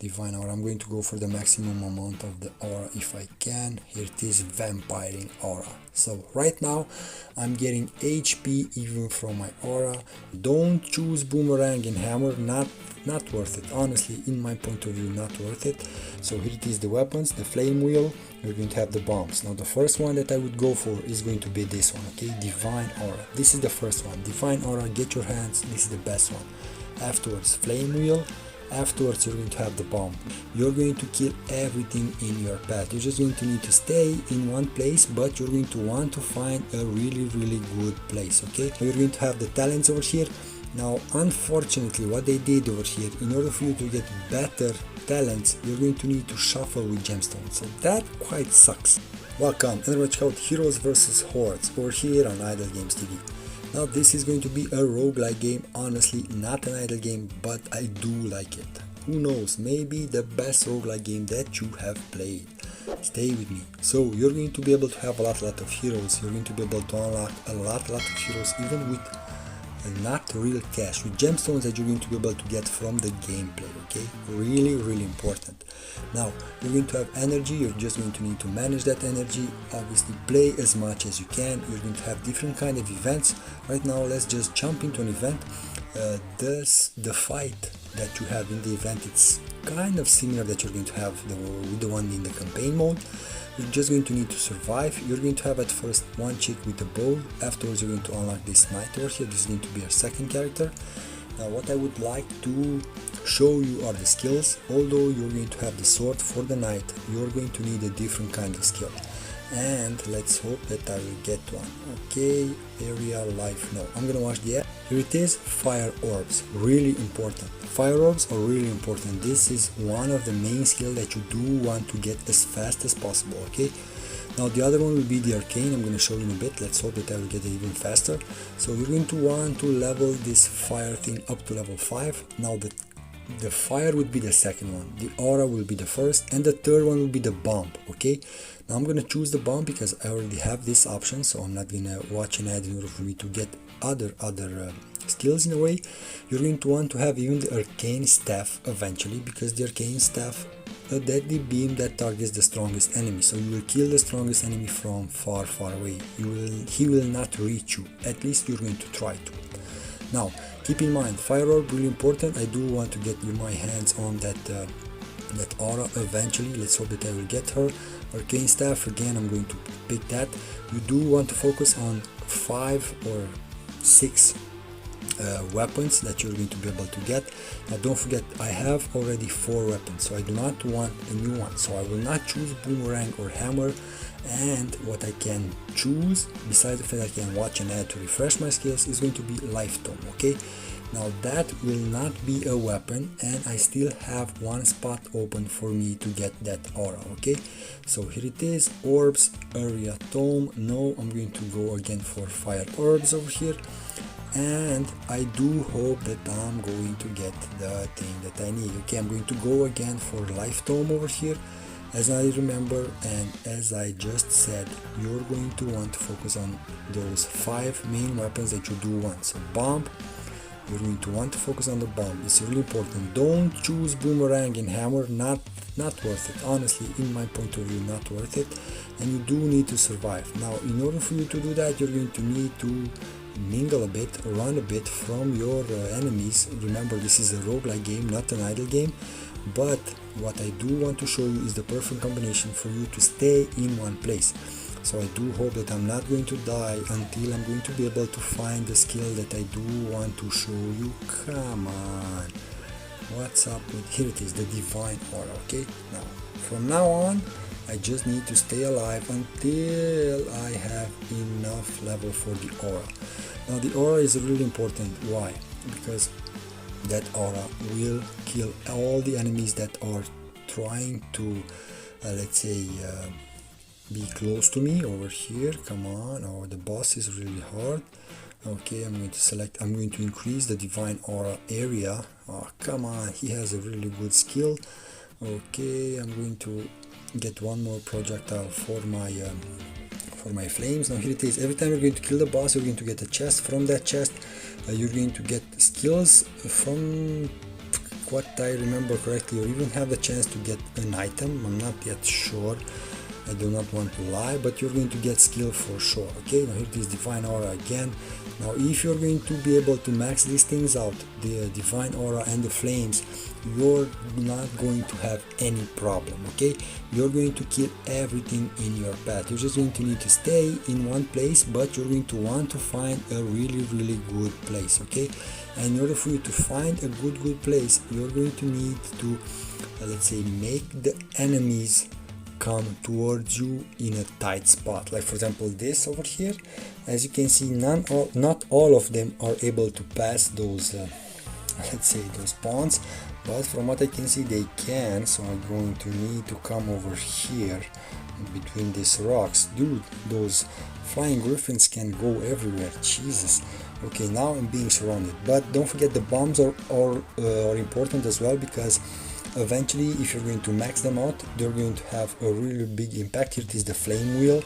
divine aura. I'm going to go for the maximum amount of the aura if I can. Here it is, vampiring aura. So right now I'm getting HP even from my aura. Don't choose boomerang and hammer, not worth it, honestly, in my point of view, not worth it. So here it is, the weapons, the flame wheel. We're going to have the bombs. Now the first one that I would go for is going to be this one, okay, divine aura. This is the first one, divine aura. Get your hands, this is the best one. Afterwards, flame wheel. Afterwards, you're going to have the bomb. You're going to kill everything in your path. You're just going to need to stay in one place, but you're going to want to find a really good place, okay? You're going to have the talents over here. Now unfortunately, what they did over here, in order for you to get better talents, you're going to need to shuffle with gemstones, so that quite sucks. Welcome, and watch out Heroes vs Hordes over here on Idle Games TV. Now this is going to be a roguelike game, honestly not an idle game, but I do like it. Who knows, maybe the best roguelike game that you have played. Stay with me. So you're going to be able to have a lot of heroes. You're going to be able to unlock a lot of heroes, even with not real cash, with gemstones that you're going to be able to get from the gameplay, okay? Really important. Now you're going to have energy. You're just going to need to manage that energy. Obviously play as much as you can. You're going to have different kind of events. Right now let's just jump into an event. The fight that you have in the event, it's kind of similar that you're going to have with the one in the campaign mode. You're just going to need to survive. You're going to have at first one chick with the bow. Afterwards you're going to unlock this knight over here. This is going to be our second character. Now what I would like to show you are the skills. Although you're going to have the sword for the knight, you're going to need a different kind of skill. And let's hope that I will get one. Okay, area life. No, I'm gonna watch the app. Here it is, fire orbs. Really important. Fire orbs are really important. This is one of the main skills that you do want to get as fast as possible, okay? Now the other one will be the arcane. I'm going to show you in a bit. Let's hope that I will get it even faster. So you're going to want to level this fire thing up to level 5. Now the fire would be the second one, the aura will be the first, and the third one will be the bomb, okay? Now I'm gonna choose the bomb because I already have this option, so I'm not gonna watch an ad in order for me to get other skills in a way. You're going to want to have even the arcane staff eventually, because the arcane staff, a deadly beam that targets the strongest enemy, so you will kill the strongest enemy from far away. He will not reach you, at least you're going to try to. Now keep in mind, fire orb really important. I do want to get my hands on that aura eventually. Let's hope that I will get her. Arcane staff, again I'm going to pick that. You do want to focus on 5 or 6 weapons that you're going to be able to get. Now don't forget, I have already 4 weapons, so I do not want a new one, so I will not choose boomerang or hammer. And what I can choose, besides the fact I can watch an ad to refresh my skills, is going to be life tome, okay? Now that will not be a weapon, and I still have one spot open for me to get that aura, okay? So here it is, orbs, area tome. No, I'm going to go again for fire orbs over here, and I do hope that I'm going to get the thing that I need. Okay, I'm going to go again for life tome over here. As I remember, and as I just said, you're going to want to focus on those 5 main weapons that you do want. So bomb, you're going to want to focus on the bomb. It's really important. Don't choose boomerang and hammer, not worth it. Honestly, in my point of view, not worth it. And you do need to survive. Now, in order for you to do that, you're going to need to mingle a bit, run a bit from your enemies. Remember, this is a roguelike game, not an idle game. But what I do want to show you is the perfect combination for you to stay in one place. So I do hope that I'm not going to die until I'm going to be able to find the skill that I do want to show you. Come on, what's up with, here it is, the divine aura, okay? Now from now on I just need to stay alive until I have enough level for the aura. Now the aura is really important. Why? Because that aura will kill all the enemies that are trying to let's say be close to me over here. Come on. Oh, the boss is really hard. Okay, I'm going to increase the divine aura area. Oh, come on, he has a really good skill. Okay, I'm going to get one more projectile for my flames. Now here it is. Every time you're going to kill the boss, you're going to get a chest. From that chest you're going to get skills from what I remember correctly, or even have the chance to get an item. I'm not yet sure, I do not want to lie, but you're going to get skill for sure. Okay, now here it is Divine Aura again. Now if you're going to be able to max these things out, the Divine Aura and the Flames, you're not going to have any problem. Okay, you're going to kill everything in your path. You're just going to need to stay in one place, but you're going to want to find a really good place. Okay, and in order for you to find a good place, you're going to need to let's say make the enemies come towards you in a tight spot. Like for example this over here, as you can see, not all of them are able to pass those let's say those ponds, but from what I can see they can. So I'm going to need to come over here between these rocks. Dude, those flying griffins can go everywhere, Jesus. Okay, now I'm being surrounded, but don't forget the bombs are important as well, because eventually if you're going to max them out, they're going to have a really big impact. Here it is the flame wheel.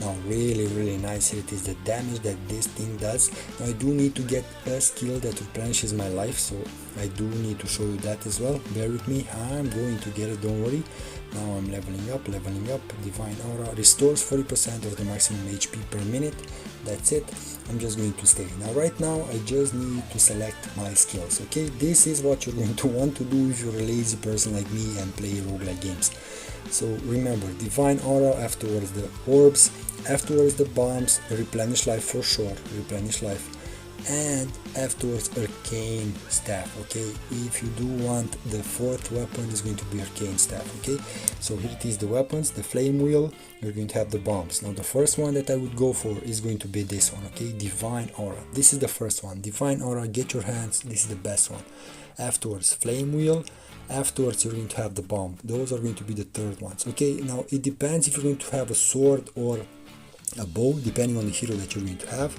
Now really nice. Here it is the damage that this thing does. Now I do need to get a skill that replenishes my life, so I do need to show you that as well. Bear with me, I'm going to get it, don't worry. Now I'm leveling up. Divine Aura restores 40% of the maximum HP per minute. That's it. I'm just going to stay. Now right now I just need to select my skills. Okay, this is what you're going to want to do if you're a lazy person like me and play roguelike games. So remember, Divine Aura, afterwards the orbs, afterwards the bombs, replenish life for sure, replenish life, and afterwards Arcane Staff. Okay, if you do want the fourth weapon, is going to be Arcane Staff. Okay, so here it is the weapons, the Flame Wheel, you're going to have the bombs. Now the first one that I would go for is going to be this one. Okay, Divine Aura, this is the first one. Divine Aura, get your hands, this is the best one. Afterwards Flame Wheel, afterwards you're going to have the bomb. Those are going to be the third ones. Okay, now it depends if you're going to have a sword or a bow, depending on the hero that you're going to have.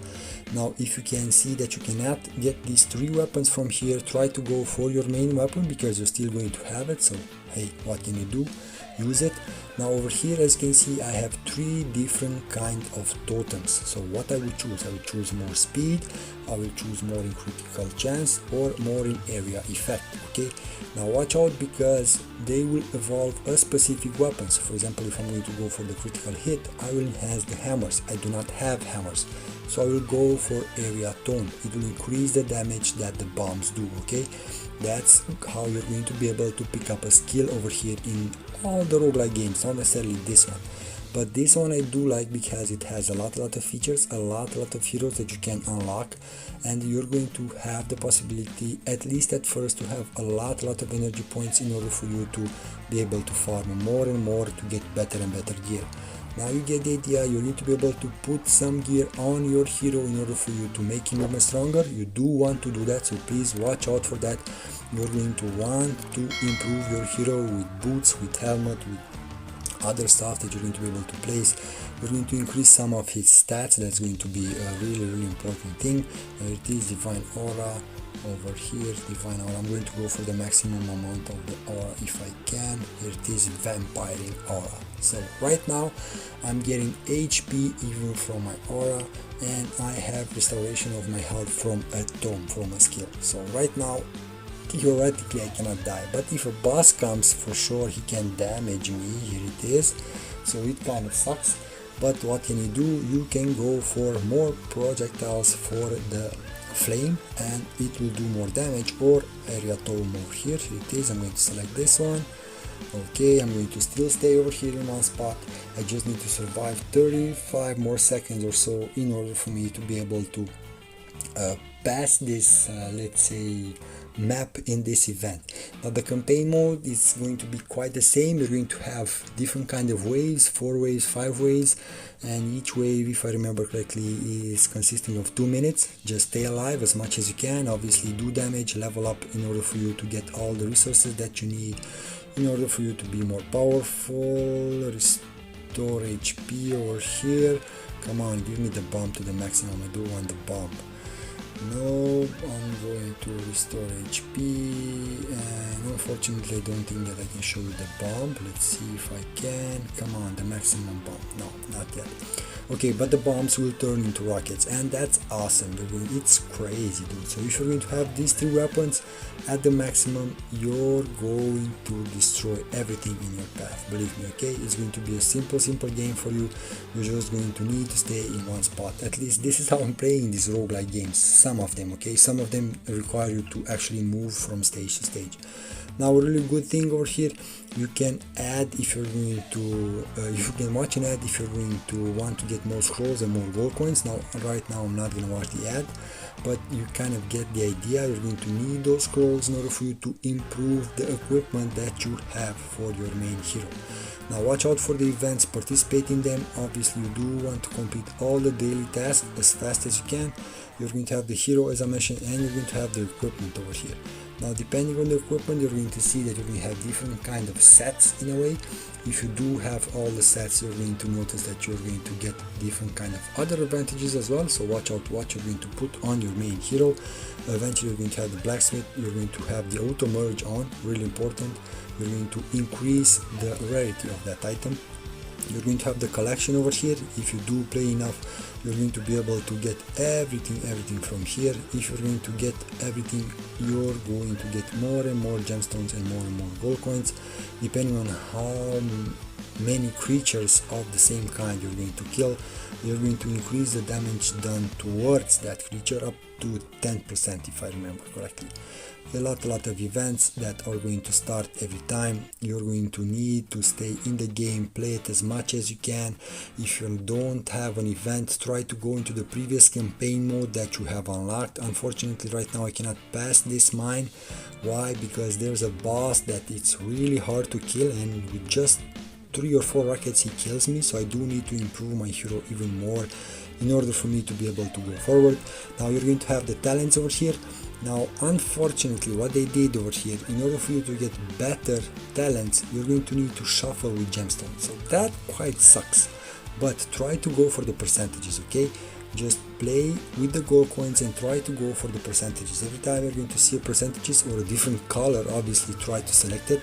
Now if you can see that you cannot get these three weapons from here, try to go for your main weapon, because you're still going to have it. So hey, what can you do? Use it. Now over here, as you can see, I have three different kind of totems. So what I will choose, I will choose more speed, I will choose more in critical chance, or more in area effect. Okay, now watch out, because they will evolve a specific weapon. So for example, if I'm going to go for the critical hit, I will enhance the hammers. I do not have hammers, so I will go for area tone. It will increase the damage that the bombs do. Okay, that's how you're going to be able to pick up a skill over here in all the roguelike games, not necessarily this one, but this one I do like because it has a lot of features, a lot of heroes that you can unlock, and you're going to have the possibility, at least at first, to have a lot of energy points in order for you to be able to farm more and more to get better and better gear. Now you get the idea. You need to be able to put some gear on your hero in order for you to make him even stronger. You do want to do that, so please watch out for that. You're going to want to improve your hero with boots, with helmet, with other stuff that you're going to be able to place. You're going to increase some of his stats. That's going to be a really important thing. It is Divine Aura. Over here, Divine Aura, I'm going to go for the maximum amount of the aura if I can. Here it is Vampiring Aura. So right now I'm getting HP even from my aura, and I have restoration of my health from a tome, from a skill. So right now theoretically I cannot die, but if a boss comes, for sure he can damage me. Here it is, so it kind of sucks, but what can you do? You can go for more projectiles for the flame and it will do more damage, or area tome over here. Here it is. I'm going to select this one. Okay, I'm going to still stay over here in one spot. I just need to survive 35 more seconds or so in order for me to be able to pass this let's say map in this event. Now the campaign mode is going to be quite the same. You're going to have different kind of waves, 4 waves, 5 waves, and each wave, if I remember correctly, is consisting of 2 minutes. Just stay alive as much as you can, obviously do damage, level up in order for you to get all the resources that you need in order for you to be more powerful. Restore HP over here. Come on, give me the bomb to the maximum. I do want the bomb. No, I'm going to restore HP, and unfortunately I don't think that I can show you the bomb. Let's see if I can. Come on, the maximum bomb. No, not yet. Okay, but the bombs will turn into rockets, and that's awesome. It's crazy, dude. So if you're going to have these three weapons at the maximum, you're going to destroy everything in your path. Believe me, okay? It's going to be a simple game for you. You're just going to need to stay in one spot. At least this is how I'm playing these roguelike games. Some of them, okay? Some of them require you to actually move from stage to stage. Now, a really good thing over here, you can add if you're going to you can watch an ad if you're going to want to get more scrolls and more gold coins. Now right now I'm not going to watch the ad, but you kind of get the idea. You're going to need those scrolls in order for you to improve the equipment that you have for your main hero. Now watch out for the events, participate in them. Obviously you do want to complete all the daily tasks as fast as you can. You're going to have the hero as I mentioned, and you're going to have the equipment over here. Now depending on the equipment, you're going to see that you're going to have different kind of sets in a way. If you do have all the sets, you're going to notice that you're going to get different kind of other advantages as well. So watch out what you're going to put on your main hero. Eventually you're going to have the blacksmith, you're going to have the auto merge on, really important. You're going to increase the rarity of that item. You're going to have the collection over here. If you do play enough, you're going to be able to get everything from here. If you're going to get everything, you're going to get more and more gemstones and more gold coins, depending on how many creatures of the same kind you're going to kill. You're going to increase the damage done towards that creature up to 10%, if I remember correctly. A lot of events that are going to start every time. You're going to need to stay in the game, play it as much as you can. If you don't have an event, try to go into the previous campaign mode that you have unlocked. Unfortunately right now I cannot pass this mine. Why? Because there's a boss that it's really hard to kill, and with just 3 or 4 rockets he kills me. So I do need to improve my hero even more in order for me to be able to go forward. Now you're going to have the talents over here. Now unfortunately what they did over here, in order for you to get better talents, you're going to need to shuffle with gemstones. So that quite sucks, but try to go for the percentages, okay? Just play with the gold coins and try to go for the percentages. Every time you're going to see a percentages or a different color, obviously try to select it,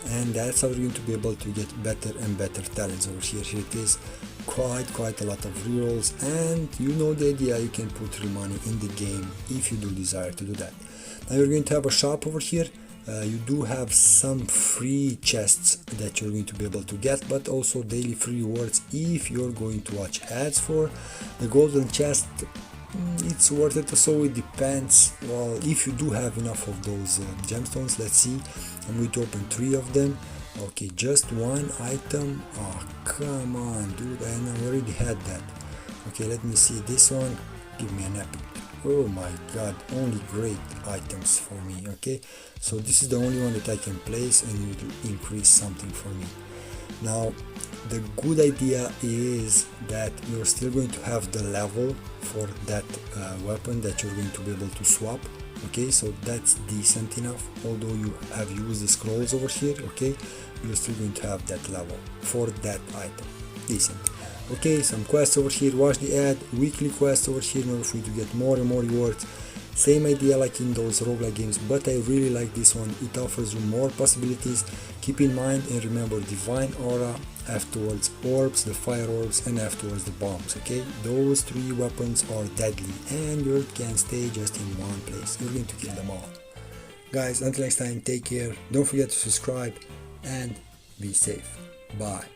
and that's how you're going to be able to get better and better talents over here. Here it is, quite a lot of rerolls, and you know the idea, you can put real money in the game if you do desire to do that. Now you're going to have a shop over here. You do have some free chests that you're going to be able to get, but also daily free rewards if you're going to watch ads for. The golden chest, it's worth it, so it depends. Well, if you do have enough of those gemstones, let's see. I'm going to open 3 of them. Okay, just 1 item. Oh, come on, dude, and I already had that. Okay, let me see this one. Give me an epic. Oh my god, only great items for me. Okay, so this is the only one that I can place, and it will increase something for me. Now the good idea is that you're still going to have the level for that weapon that you're going to be able to swap. Okay, so that's decent enough. Although you have used the scrolls over here, okay, you're still going to have that level for that item. Decent. Okay, some quests over here. Watch the ad. Weekly quests over here in order for you to get more and more rewards. Same idea like in those roguelike games, but I really like this one. It offers you more possibilities. Keep in mind and remember divine aura, afterwards orbs, the fire orbs, and afterwards the bombs. Okay, those 3 weapons are deadly, and you can stay just in one place. You're going to kill them all. Guys, until next time, take care. Don't forget to subscribe and be safe. Bye.